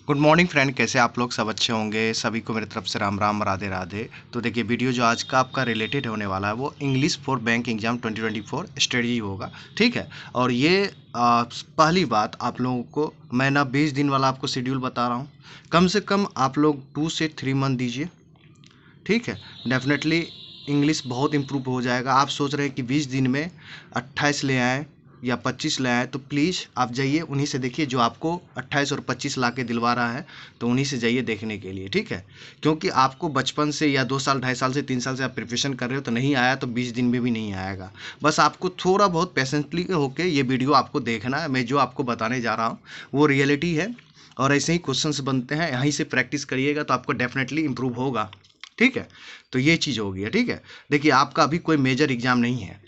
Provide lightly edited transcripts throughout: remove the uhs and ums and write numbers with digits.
Good morning friend, कैसे आप लोग? सब अच्छे होंगे। सभी को मेरी तरफ से राम राम, राधे राधे। तो देखिए, वीडियो जो आज का आपका रिलेटेड होने वाला है वो English for bank exam 2024 study होगा। ठीक है। और ये पहली बात आप लोगों को मैं ना 20 दिन वाला आपको शेड्यूल बता रहा हूँ। कम से कम आप लोग 2 से 3 मंथ दीजिए। ठीक है। डेफिनेटली इंग्लिश बहुत इम्प्रूव हो जाएगा। आप सोच रहे हैं कि 20 दिन में 28 ले आएँ या 25 ले आए, तो प्लीज़ आप जाइए उन्हीं से देखिए जो आपको 28 और 25 ला के दिलवा रहा है। तो उन्हीं से जाइए देखने के लिए। ठीक है। क्योंकि आपको बचपन से या 2 साल, 2.5 साल से, 3 साल से आप प्रिपरेशन कर रहे हो, तो नहीं आया तो 20 दिन में भी नहीं आएगा। बस आपको थोड़ा बहुत पेशेंटली होके ये वीडियो आपको देखना है। मैं जो आपको बताने जा रहा हूँ वो रियलिटी है, और ऐसे ही क्वेश्चंस बनते हैं। यहीं से प्रैक्टिस करिएगा तो आपको डेफिनेटली इम्प्रूव होगा। ठीक है। तो ये चीज़ हो गई है। ठीक है। देखिए, आपका अभी कोई मेजर एग्जाम नहीं है,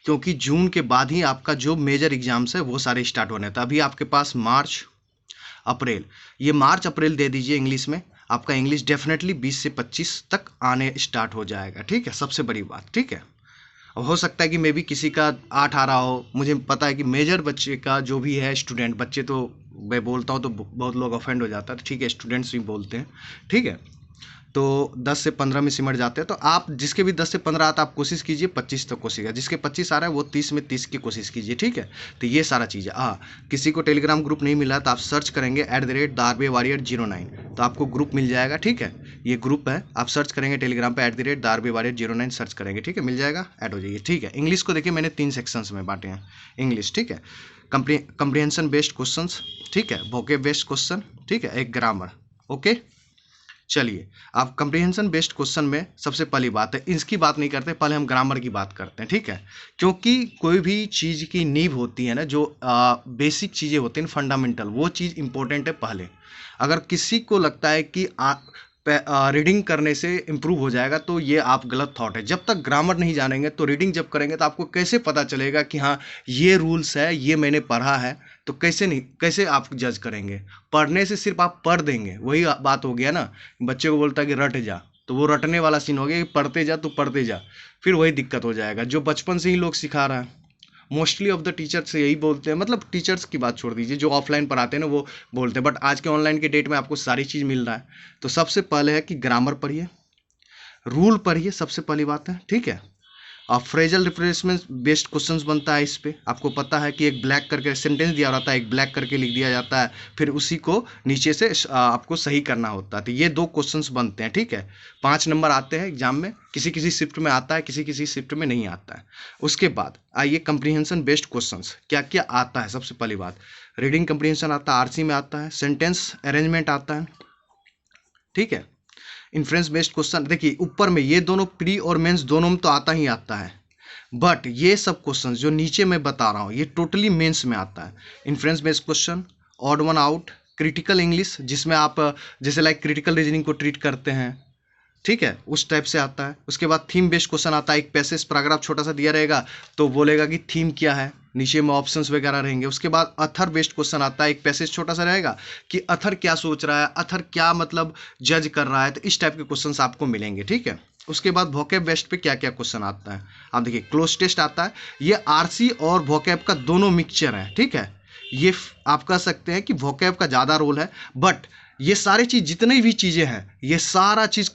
क्योंकि जून के बाद ही आपका जो मेजर एग्जाम्स है वो सारे स्टार्ट होने थे। अभी आपके पास मार्च अप्रैल, ये मार्च अप्रैल दे दीजिए इंग्लिश में। आपका इंग्लिश डेफिनेटली 20 से 25 तक आने स्टार्ट हो जाएगा। ठीक है, सबसे बड़ी बात। ठीक है। अब हो सकता है कि मे भी किसी का 8 आ रहा हो। मुझे पता है कि मेजर बच्चे का जो भी है स्टूडेंट, बच्चे तो मैं बोलता हूँ तो बहुत लोग ऑफेंड हो जाता है। ठीक है, स्टूडेंट्स भी बोलते हैं। ठीक है। तो 10 से 15 में सिमट जाते हैं। तो आप जिसके भी 10 से 15 आता है आप कोशिश कीजिए 25 तक कोशिश कीजिए। जिसके 25 आ रहा है वो 30 में 30 की कोशिश कीजिए। ठीक है। तो ये सारा चीज़ है। हाँ, किसी को टेलीग्राम ग्रुप नहीं मिला तो आप सर्च करेंगे @darbewarrior09, तो आपको ग्रुप मिल जाएगा। ठीक है। ये ग्रुप है, आप सर्च करेंगे टेलीग्राम पे @darbewarrior09 सर्च करेंगे। ठीक है, मिल जाएगा, ऐड हो जाइए। ठीक है। इंग्लिश को देखिए मैंने 3 सेक्शंस में बांटे हैं। इंग्लिश, ठीक है, कंप्रीहेंशन बेस्ड क्वेश्चंस, ठीक है, वोकेब बेस्ड क्वेश्चन, ठीक है, एक ग्रामर। ओके। चलिए, आप कंप्रीहेंशन बेस्ड क्वेश्चन में सबसे पहली बात है, इसकी बात नहीं करते, पहले हम ग्रामर की बात करते हैं। ठीक है। क्योंकि कोई भी चीज़ की नींव होती है ना, जो बेसिक चीज़ें होती हैं, फंडामेंटल, वो चीज़ इंपॉर्टेंट है पहले। अगर किसी को लगता है कि रीडिंग करने से इम्प्रूव हो जाएगा, तो ये आप गलत थॉट है। जब तक ग्रामर नहीं जानेंगे तो रीडिंग जब करेंगे तो आपको कैसे पता चलेगा कि हाँ, ये रूल्स है, ये मैंने पढ़ा है। तो कैसे नहीं, कैसे आप जज करेंगे? पढ़ने से सिर्फ आप पढ़ देंगे, वही बात हो गया ना। बच्चे को बोलता है कि रट जा, तो वो रटने वाला सीन हो गया कि पढ़ते जा तो पढ़ते जा। फिर वही दिक्कत हो जाएगा जो बचपन से ही लोग सिखा रहा है। मोस्टली ऑफ द टीचर्स यही बोलते हैं, मतलब टीचर्स की बात छोड़ दीजिए, जो ऑफलाइन पढ़ाते हैं ना वो बोलते हैं। बट आज के ऑनलाइन के डेट में आपको सारी चीज़ मिल रहा है। तो सबसे पहले है कि ग्रामर पढ़िए, रूल पढ़िए, सबसे पहली बात है। ठीक है। और फ्रेजल रिप्लेसमेंट बेस्ड क्वेश्चंस बनता है। इस पे आपको पता है कि एक ब्लैक करके सेंटेंस दिया रहता है, एक ब्लैक करके लिख दिया जाता है, फिर उसी को नीचे से आपको सही करना होता है। तो ये 2 क्वेश्चंस बनते हैं। ठीक है। 5 नंबर आते हैं एग्जाम में, किसी किसी शिफ्ट में आता है, किसी किसी शिफ्ट में नहीं आता है। उसके बाद आइए कंप्रीहेंशन बेस्ड क्वेश्चंस क्या क्या आता है। सबसे पहली बात, रीडिंग कंप्रीहेंशन आता है, आरसी में आता है, सेंटेंस अरेंजमेंट आता है। ठीक है। इन्फ्रेंस बेस्ड क्वेश्चन, देखिए ऊपर में ये दोनों प्री और मेंस दोनों में तो आता ही आता है, बट ये सब क्वेश्चंस जो नीचे मैं बता रहा हूँ ये टोटली मेंस में आता है। Inference based question, odd one out, critical English, जिसमें आप जैसे लाइक क्रिटिकल रीजनिंग को ट्रीट करते हैं। ठीक है, उस टाइप से आता है। उसके बाद थीम बेस्ड क्वेश्चन आता है। एक पैसेज पैराग्राफ छोटा सा दिया रहेगा तो बोलेगा कि थीम क्या है, नीचे में ऑप्शंस वगैरह रहेंगे। उसके बाद अथर बेस्ड क्वेश्चन आता है। एक पैसेज छोटा सा रहेगा कि अथर क्या सोच रहा है, अथर क्या मतलब जज कर रहा है। तो इस टाइप के क्वेश्चंस आपको मिलेंगे। ठीक है। उसके बाद वोकैब बेस्ड पे क्या क्या क्वेश्चन आता है, आप देखिए क्लोज टेस्ट आता है। ये आरसी और वोकैब का दोनों मिक्सचर है। ठीक है। ये आप कह सकते हैं कि वोकैब का ज़्यादा रोल है, बट ये सारी चीज़ जितनी भी चीज़ें हैं ये सारा चीज़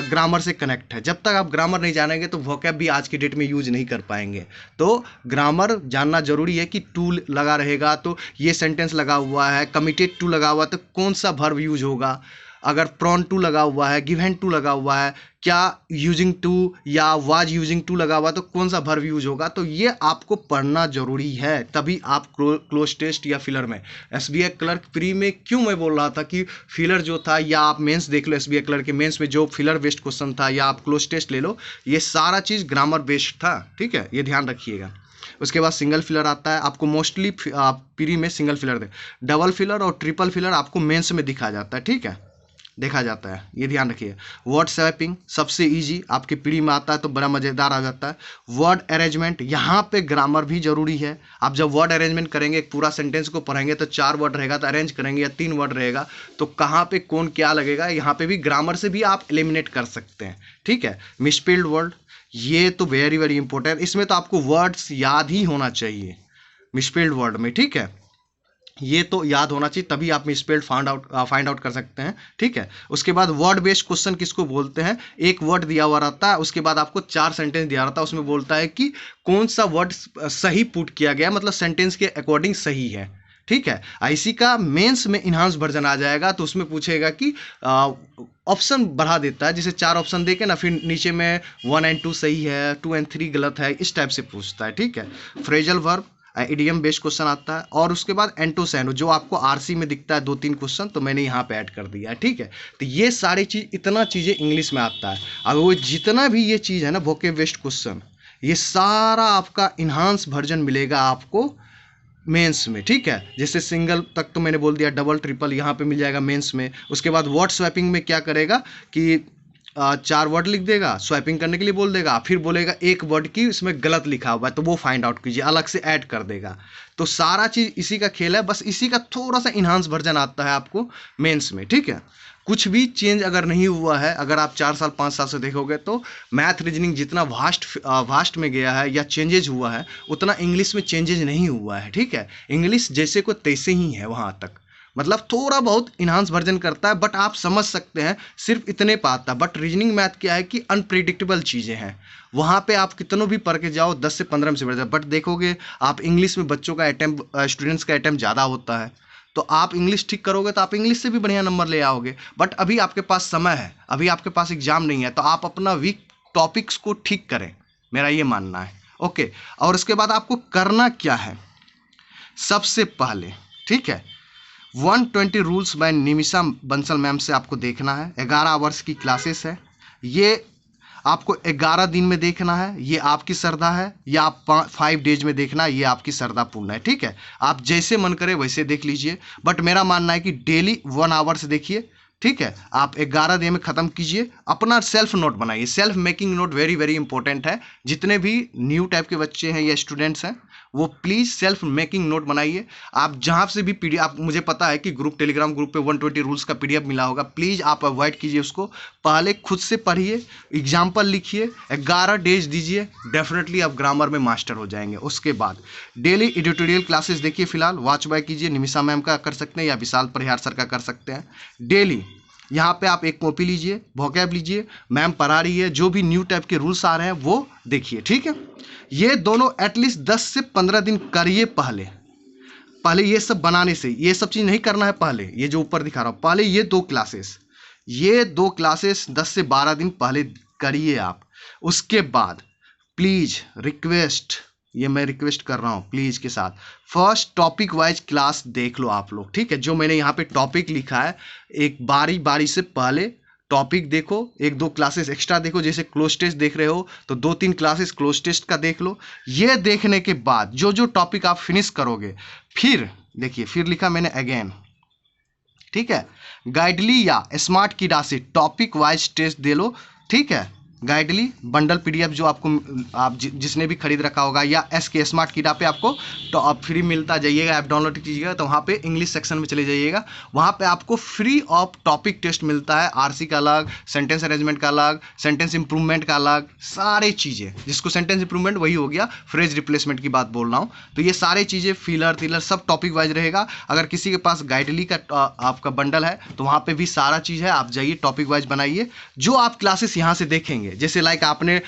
ग्रामर से कनेक्ट है। जब तक आप ग्रामर नहीं जानेंगे तो वोकैब भी आज की डेट में यूज नहीं कर पाएंगे। तो ग्रामर जानना जरूरी है कि टू लगा रहेगा तो ये सेंटेंस लगा हुआ है, कमिटेड टू लगा हुआ है तो कौन सा वर्ब यूज होगा। अगर प्रॉन टू लगा हुआ है, गिवन टू लगा हुआ है, क्या यूजिंग टू या वाज यूजिंग टू लगा हुआ है तो कौन सा वर्ब यूज होगा। तो ये आपको पढ़ना जरूरी है, तभी आप क्लोज टेस्ट या फिलर में। एसबीआई क्लर्क प्री में क्यों मैं बोल रहा था कि फिलर जो था, या आप मेंस देख लो, एसबीआई क्लर्क के मेंस में जो फिलर बेस्ड क्वेश्चन था, या आप क्लोज टेस्ट ले लो, ये सारा चीज़ ग्रामर बेस्ड था। ठीक है, ये ध्यान रखिएगा। उसके बाद सिंगल फिलर आता है। आपको मोस्टली प्री में सिंगल फिलर दे, डबल फिलर और ट्रिपल फिलर आपको मेंस में दिखा जाता है। ठीक है, देखा जाता है, ये ध्यान रखिए। वर्ड स्वैपिंग सबसे इजी आपके पीढ़ी में आता है तो बड़ा मज़ेदार आ जाता है। वर्ड अरेंजमेंट, यहाँ पे ग्रामर भी जरूरी है। आप जब वर्ड अरेंजमेंट करेंगे, एक पूरा सेंटेंस को पढ़ेंगे तो 4 वर्ड रहेगा, तो अरेंज करेंगे या 3 वर्ड रहेगा तो कहाँ पे कौन क्या लगेगा, यहाँ पे भी ग्रामर से भी आप एलिमिनेट कर सकते हैं। ठीक है। मिसस्पेल्ड वर्ड, ये तो वेरी वेरी इंपॉर्टेंट, इसमें तो आपको वर्ड्स याद ही होना चाहिए मिसस्पेल्ड वर्ड में। ठीक है। ये तो याद होना चाहिए, तभी आप मिसस्पेल्ड फाइंड आउट कर सकते हैं। ठीक है, उसके बाद वर्ड बेस्ड क्वेश्चन किसको बोलते हैं, एक वर्ड दिया हुआ रहता है, उसके बाद आपको 4 सेंटेंस दिया रहता है, उसमें बोलता है कि कौन सा वर्ड सही पुट किया गया, मतलब सेंटेंस के अकॉर्डिंग सही है। ठीक है, इसी का मेंस में इन्हांस वर्जन आ जाएगा, तो उसमें पूछेगा कि ऑप्शन बढ़ा देता है, जैसे 4 ऑप्शन देके ना, फिर नीचे में 1 और 2 सही है, 2 और 3 गलत है, इस टाइप से पूछता है। ठीक है, phrasal verb, idiom based question आता है, और उसके बाद एंटोसैनो जो आपको आरसी में दिखता है 2-3 क्वेश्चन, तो मैंने यहाँ पे ऐड कर दिया है। ठीक है, तो ये सारी चीज, इतना चीजें इंग्लिश में आता है। अब वो जितना भी ये चीज है ना, वोकेब बेस्ड क्वेश्चन, ये सारा आपका इन्हांस वर्जन मिलेगा आपको मेंस में। ठीक है, जैसे सिंगल तक तो मैंने बोल दिया, डबल ट्रिपल यहाँ पे मिल जाएगा मेंस में। उसके बाद वर्ड स्वैपिंग में क्या करेगा कि 4 वर्ड लिख देगा, स्वैपिंग करने के लिए बोल देगा, फिर बोलेगा एक वर्ड की इसमें गलत लिखा हुआ है तो वो फाइंड आउट कीजिए, अलग से ऐड कर देगा। तो सारा चीज इसी का खेल है, बस इसी का थोड़ा सा इन्हांस वर्जन आता है आपको मेंस में। ठीक है, कुछ भी चेंज अगर नहीं हुआ है, अगर आप 4 साल 5 साल से देखोगे, तो मैथ रीजनिंग जितना वास्ट में गया है या चेंजेज हुआ है, उतना इंग्लिश में चेंजेज नहीं हुआ है। ठीक है, इंग्लिश जैसे को तैसे ही है वहाँ तक, मतलब थोड़ा बहुत इन्हांस वर्जन करता है, बट आप समझ सकते हैं सिर्फ इतने पाता है। बट रीजनिंग मैथ क्या है कि अनप्रिडिक्टेबल चीज़ें हैं, वहाँ पे आप कितनों भी पढ़ के जाओ 10 से 15 में से बढ़ जाए। बट देखोगे आप इंग्लिश में बच्चों का अटैम्प्ट, स्टूडेंट्स का अटैम्प्ट ज़्यादा होता है, तो आप इंग्लिश ठीक करोगे तो आप इंग्लिश से भी बढ़िया नंबर ले आओगे। बट अभी आपके पास समय है, अभी आपके पास एग्जाम नहीं है, तो आप अपना वीक टॉपिक्स को ठीक करें, मेरा ये मानना है। ओके, और उसके बाद आपको करना क्या है, सबसे पहले, ठीक है, 120 rules by Nimisha Bansal ma'am से आपको देखना है। 11 आवर्स की क्लासेस है, ये आपको 11 दिन में देखना है, ये आपकी श्रद्धा है, या आप 5 डेज में देखना है, ये आपकी श्रद्धा पूर्ण है। ठीक है, आप जैसे मन करे वैसे देख लीजिए, बट मेरा मानना है कि डेली 1 आवर्स देखिए। ठीक है, आप 11 दिन में ख़त्म कीजिए, अपना सेल्फ नोट बनाइए। Self making note very very important है। जितने भी न्यू टाइप के बच्चे हैं या स्टूडेंट्स हैं, वो प्लीज़ सेल्फ मेकिंग नोट बनाइए। आप जहाँ से भी पीडीएफ, आप, मुझे पता है कि ग्रुप, टेलीग्राम ग्रुप पे 120 रूल्स का पीडीएफ मिला होगा, प्लीज़ आप अवॉइड कीजिए उसको। पहले खुद से पढ़िए, एग्जाम्पल लिखिए, 11 डेज दीजिए, डेफिनेटली आप ग्रामर में मास्टर हो जाएंगे। उसके बाद डेली एडिटोरियल क्लासेस देखिए, फिलहाल वॉच बाय कीजिए, निमिषा मैम का कर सकते हैं या विशाल परिहार सर का कर सकते हैं। डेली यहाँ पे आप एक कॉपी लीजिए, वोकैब लीजिए, मैम पढ़ा रही है, जो भी न्यू टाइप के रूल्स आ रहे हैं वो देखिए। ठीक है, ये दोनों एटलीस्ट 10 से 15 दिन करिए। पहले पहले ये सब बनाने से, ये सब चीज़ नहीं करना है, पहले ये जो ऊपर दिखा रहा हूँ, पहले ये 2 क्लासेस 10 से 12 दिन पहले करिए आप। उसके बाद प्लीज़ रिक्वेस्ट, ये मैं रिक्वेस्ट कर रहा हूँ प्लीज़ के साथ, फर्स्ट टॉपिक वाइज क्लास देख लो आप लोग। ठीक है, जो मैंने यहाँ पे टॉपिक लिखा है, एक बारी बारी से पहले टॉपिक देखो, 1-2 क्लासेस एक्स्ट्रा देखो, जैसे क्लोज टेस्ट देख रहे हो तो 2-3 क्लासेस क्लोज टेस्ट का देख लो। ये देखने के बाद जो जो टॉपिक आप फिनिश करोगे, फिर देखिए, फिर लिखा मैंने अगेन, ठीक है, गाइडली या स्मार्ट किडा से टॉपिक वाइज टेस्ट दे लो। ठीक है, गाइडली बंडल पीडीएफ जो आपको, आप जिसने भी खरीद रखा होगा, या एसके स्मार्ट किडा पे आपको तो आप फ्री मिलता, जाइएगा ऐप डाउनलोड कीजिएगा, तो वहाँ पे इंग्लिश सेक्शन में चले जाइएगा, वहाँ पे आपको फ्री ऑफ टॉपिक टेस्ट मिलता है। आरसी का अलग, सेंटेंस अरेंजमेंट का अलग, सेंटेंस इंप्रूवमेंट का अलग, सारे चीज़ें, जिसको सेंटेंस इंप्रूवमेंट वही हो गया, फ्रेज रिप्लेसमेंट की बात बोल रहा हूँ, तो ये सारे चीज़ें फिलर थिलर सब टॉपिक वाइज रहेगा। अगर किसी के पास गाइडली का आपका बंडल है तो वहाँ पे भी सारा चीज़ है, आप जाइए टॉपिक वाइज बनाइए। जो आप क्लासेस यहाँ से देखेंगे, जैसे लाइक आपने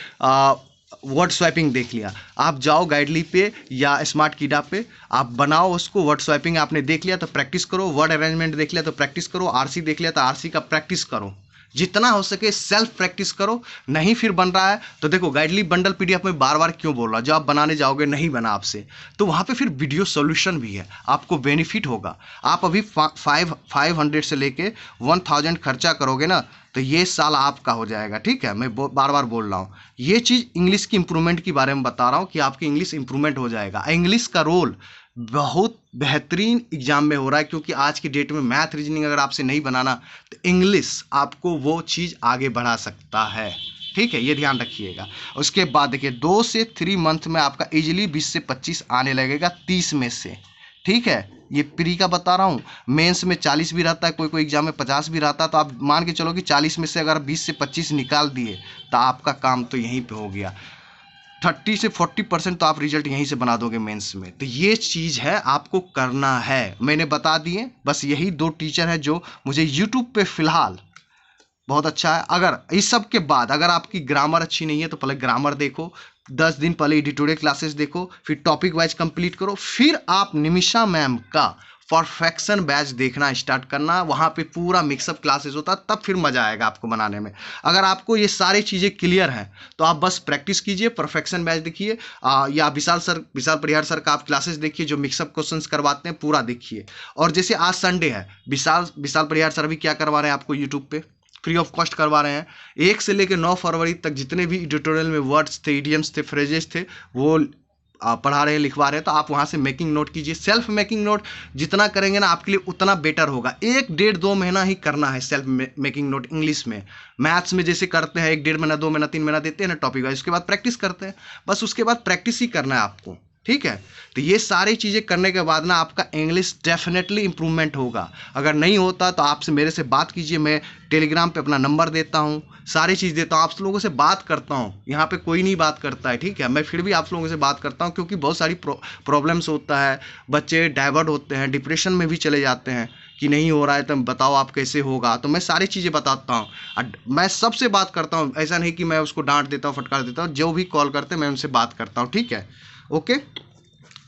वर्ड स्वैपिंग देख लिया, आप जाओ गाइडली पे या स्मार्ट किडा पे, आप बनाओ उसको। वर्ड स्वैपिंग आपने देख लिया तो प्रैक्टिस करो, वर्ड अरेंजमेंट देख लिया तो प्रैक्टिस करो, आरसी देख लिया तो आरसी का प्रैक्टिस करो, जितना हो सके सेल्फ प्रैक्टिस करो। नहीं फिर बन रहा है तो देखो, गाइडली बंडल पीडीएफ में बार बार क्यों बोल रहा, जब आप बनाने जाओगे नहीं बना आपसे, तो वहाँ पे फिर वीडियो सॉल्यूशन भी है, आपको बेनिफिट होगा। आप अभी 500 से लेके 1000 खर्चा करोगे ना, तो ये साल आपका हो जाएगा। ठीक है, मैं बार बार बोल रहा हूँ, ये चीज़ इंग्लिश की इंप्रूवमेंट के बारे में बता रहा हूँ कि आपकी इंग्लिश इंप्रूवमेंट हो जाएगा। इंग्लिश का रोल बहुत बेहतरीन एग्जाम में हो रहा है, क्योंकि आज की डेट में मैथ रीजनिंग अगर आपसे नहीं बनाना, तो इंग्लिश आपको वो चीज़ आगे बढ़ा सकता है। ठीक है, ये ध्यान रखिएगा। उसके बाद देखिए, 2 से 3 मंथ में आपका इजीली 20 से 25 आने लगेगा, 30 में से। ठीक है, ये प्री का बता रहा हूँ, मेंस में 40 भी रहता है, कोई कोई एग्जाम में 50 भी रहता है, तो आप मान के चलो कि 40 में से अगर 20 से 25 निकाल दिए तो आपका काम तो यहीं पे हो गया। 30 से 40% तो आप रिजल्ट यहीं से बना दोगे मेंस में। तो ये चीज़ है, आपको करना है। मैंने बता दिए, बस यही 2 टीचर हैं जो मुझे यूट्यूब पे फिलहाल बहुत अच्छा है। अगर इस सब के बाद अगर आपकी ग्रामर अच्छी नहीं है तो पहले ग्रामर देखो, 10 दिन पहले एडिटोरियल क्लासेस देखो, फिर टॉपिक वाइज कंप्लीट करो, फिर आप निमिषा मैम का परफेक्शन बैच देखना स्टार्ट करना। वहाँ पे पूरा मिक्सअप क्लासेस होता, तब फिर मजा आएगा आपको बनाने में। अगर आपको ये सारी चीज़ें क्लियर हैं तो आप बस प्रैक्टिस कीजिए, परफेक्शन बैच देखिए, या विशाल परिहार सर का आप क्लासेस देखिए जो मिक्सअप क्वेश्चंस करवाते हैं, पूरा देखिए। और जैसे आज संडे है, विशाल परिहार सर भी क्या करवा रहे हैं आपको यूट्यूब पे फ्री ऑफ कॉस्ट करवा रहे हैं। 1 से लेकर 9 फरवरी तक जितने भी एडिटोरियल में वर्ड्स थे, इडियम्स थे, फ्रेजेस थे, वो पढ़ा रहे हैं, लिखवा रहे हैं। तो आप वहाँ से मेकिंग नोट कीजिए। सेल्फ मेकिंग नोट जितना करेंगे ना आपके लिए उतना बेटर होगा। 1 डेढ़ 2 महीना ही करना है सेल्फ मेकिंग नोट इंग्लिश में। मैथ्स में जैसे करते हैं 1 डेढ़ महीना 2 महीना 3 महीना देते हैं ना टॉपिक वाइज, उसके बाद प्रैक्टिस करते हैं। बस उसके बाद प्रैक्टिस ही करना है आपको, ठीक है। तो ये सारी चीज़ें करने के बाद ना आपका इंग्लिश डेफिनेटली इंप्रूवमेंट होगा। अगर नहीं होता तो आपसे मेरे से बात कीजिए, मैं टेलीग्राम पे अपना नंबर देता हूँ, सारी चीज़ देता हूँ, आप लोगों से बात करता हूँ। यहाँ पे कोई नहीं बात करता है, ठीक है, मैं फिर भी आप लोगों से बात करता हूँ क्योंकि बहुत सारी प्रॉब्लम्स होता है, बच्चे डाइवर्ट होते हैं, डिप्रेशन में भी चले जाते हैं कि नहीं हो रहा है तो बताओ आप कैसे होगा। तो मैं सारी चीज़ें बताता हूँ, मैं सबसे बात करता हूँ। ऐसा नहीं कि मैं उसको डांट देता हूँ, फटकार देता हूँ, जो भी कॉल करते हैं मैं उनसे बात करता हूँ, ठीक है, ओके।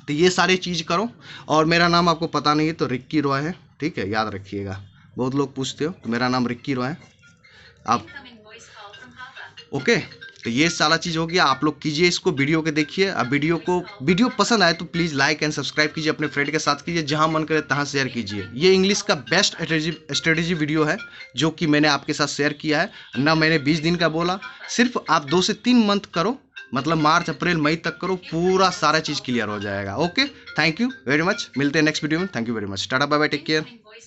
तो ये सारी चीज़ करो। और मेरा नाम आपको पता नहीं है तो रिक्की रॉय है, ठीक है, याद रखिएगा, बहुत लोग पूछते हो। तो मेरा नाम रिक्की रॉय है, आप ओके। तो ये सारा चीज़ हो गया, आप लोग कीजिए इसको, वीडियो के देखिए। अब वीडियो पसंद आए तो प्लीज़ लाइक एंड सब्सक्राइब कीजिए, अपने फ्रेंड के साथ कीजिए, जहां मन करे तहां शेयर कीजिए। ये इंग्लिश का बेस्ट स्ट्रेटेजी वीडियो है जो कि मैंने आपके साथ शेयर किया है ना। मैंने 20 दिन का बोला, सिर्फ आप 2 से 3 मंथ करो, मतलब मार्च अप्रैल मई तक करो, पूरा सारा चीज़ क्लियर हो जाएगा। Okay, thank you very much, मिलते हैं नेक्स्ट वीडियो में। Thank you very much, tata bye bye, take care.